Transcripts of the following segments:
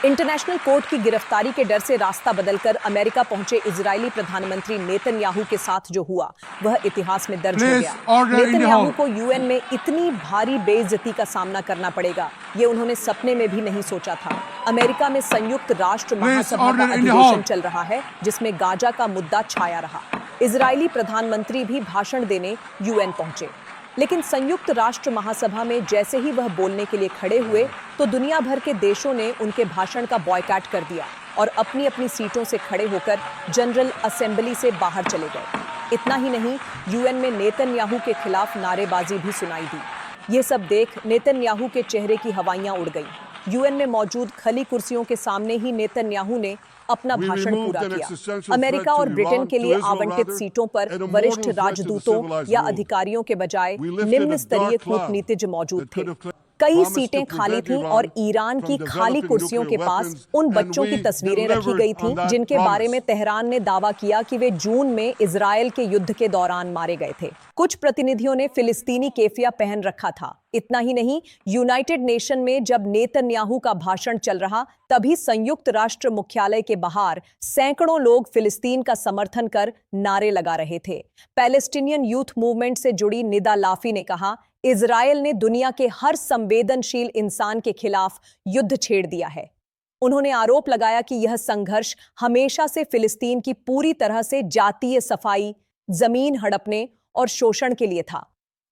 International court की गिरफ्तारी के डर से रास्ता बदलकर अमेरिका पहुंचे इजरायली प्रधानमंत्री नेतन्याहू के साथ जो हुआ वह इतिहास में दर्ज हो गया। नेतन्याहू को यूएन में इतनी भारी बेइज्जती का सामना करना पड़ेगा, ये उन्होंने सपने में भी नहीं सोचा था। अमेरिका में संयुक्त राष्ट्र महासभा का अधिवेशन चल रहा है, जिसमें गाजा का मुद्दा छाया रहा। इजरायली प्रधानमंत्री भी भाषण देने यूएन पहुंचे, लेकिन संयुक्त राष्ट्र महासभा में जैसे ही वह बोलने के लिए खड़े हुए तो दुनिया भर के देशों ने उनके भाषण का बॉयकॉट कर दिया और अपनी अपनी सीटों से खड़े होकर जनरल असेंबली से बाहर चले गए। इतना ही नहीं, यूएन में नेतन्याहू के खिलाफ नारेबाजी भी सुनाई दी। ये सब देख नेतन्याहू के चेहरे की हवाइयां उड़ गई। यूएन में मौजूद खाली कुर्सियों के सामने ही नेतन्याहू ने अपना भाषण पूरा किया। अमेरिका और ब्रिटेन के लिए आवंटित सीटों पर वरिष्ठ राजदूतों या अधिकारियों के बजाय निम्न स्तरीय कूटनीतिज्ञ मौजूद थे। कई सीटें खाली थीं और ईरान की खाली कुर्सियों के पास उन बच्चों की तस्वीरें रखी गई थीं जिनके बारे में तेहरान ने दावा किया कि वे जून में इजरायल के युद्ध के दौरान मारे गए थे। कुछ प्रतिनिधियों ने फिलिस्तीनी केफिया पहन रखा था। इतना ही नहीं, यूनाइटेड नेशन में जब नेतन्याहू का भाषण चल रहा तभी संयुक्त राष्ट्र मुख्यालय के बाहर सैकड़ों लोग फिलिस्तीन का समर्थन कर नारे लगा रहे थे। पैलेस्टीनियन यूथ मूवमेंट से जुड़ी निदा लाफी ने कहा, इजरायल ने दुनिया के हर संवेदनशील इंसान के खिलाफ युद्ध छेड़ दिया है। उन्होंने आरोप लगाया कि यह संघर्ष हमेशा से फिलिस्तीन की पूरी तरह से जातीय सफाई, जमीन हड़पने और शोषण के लिए था।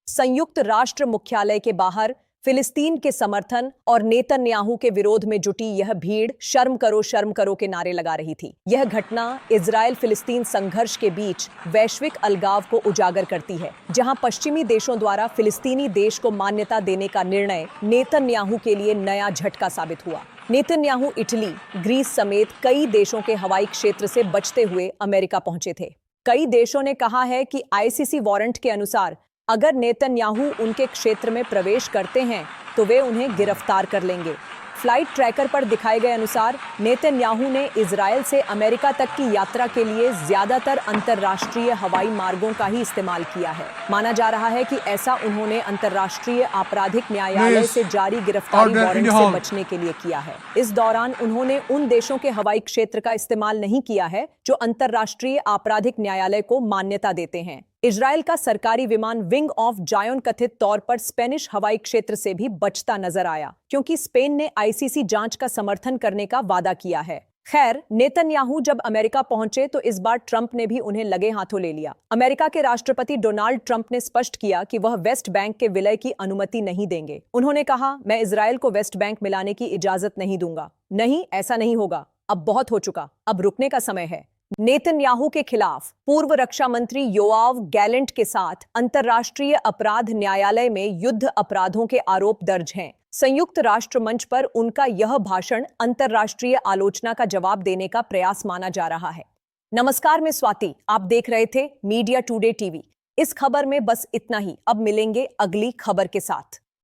संयुक्त राष्ट्र मुख्यालय के बाहर फिलिस्तीन के समर्थन और नेतन्याहू के विरोध में जुटी यह भीड़ शर्म करो के नारे लगा रही थी। यह घटना इजरायल फिलिस्तीन संघर्ष के बीच वैश्विक अलगाव को उजागर करती है, जहां पश्चिमी देशों द्वारा फिलिस्तीनी देश को मान्यता देने का निर्णय नेतन्याहू के लिए नया झटका साबित हुआ। नेतन्याहू इटली, ग्रीस समेत कई देशों के हवाई क्षेत्र से बचते हुए अमेरिका पहुंचे थे। कई देशों ने कहा है कि आईसीसी वारंट के अनुसार अगर नेतन्याहू उनके क्षेत्र में प्रवेश करते हैं तो वे उन्हें गिरफ्तार कर लेंगे। फ्लाइट ट्रैकर पर दिखाए गए अनुसार नेतन्याहू ने इजरायल से अमेरिका तक की यात्रा के लिए ज्यादातर अंतर्राष्ट्रीय हवाई मार्गों का ही इस्तेमाल किया है। माना जा रहा है कि ऐसा उन्होंने अंतर्राष्ट्रीय आपराधिक न्यायालय से जारी गिरफ्तारी वारंट से बचने के लिए किया है। इस दौरान उन्होंने उन देशों के हवाई क्षेत्र का इस्तेमाल नहीं किया है जो अंतर्राष्ट्रीय आपराधिक न्यायालय को मान्यता देते हैं। इजरायल का सरकारी विमान विंग ऑफ जायन कथित तौर पर स्पेनिश हवाई क्षेत्र से भी बचता नजर आया, क्योंकि स्पेन ने आईसीसी जांच का समर्थन करने का वादा किया है। खैर, नेतन्याहू जब अमेरिका पहुंचे तो इस बार ट्रंप ने भी उन्हें लगे हाथों ले लिया। अमेरिका के राष्ट्रपति डोनाल्ड ट्रंप ने स्पष्ट किया कि वह वेस्ट बैंक के विलय की अनुमति नहीं देंगे। उन्होंने कहा, मैं इजरायल को वेस्ट बैंक मिलाने की इजाजत नहीं दूंगा। नहीं, ऐसा नहीं होगा। अब बहुत हो चुका, अब रुकने का समय है। नेतन्याहू के खिलाफ पूर्व रक्षा मंत्री योआव गैलेंट के साथ अंतर्राष्ट्रीय अपराध न्यायालय में युद्ध अपराधों के आरोप दर्ज हैं। संयुक्त राष्ट्र मंच पर उनका यह भाषण अंतर्राष्ट्रीय आलोचना का जवाब देने का प्रयास माना जा रहा है। नमस्कार, मैं स्वाति, आप देख रहे थे मीडिया टुडे टीवी। इस खबर में बस इतना ही। अब मिलेंगे अगली खबर के साथ।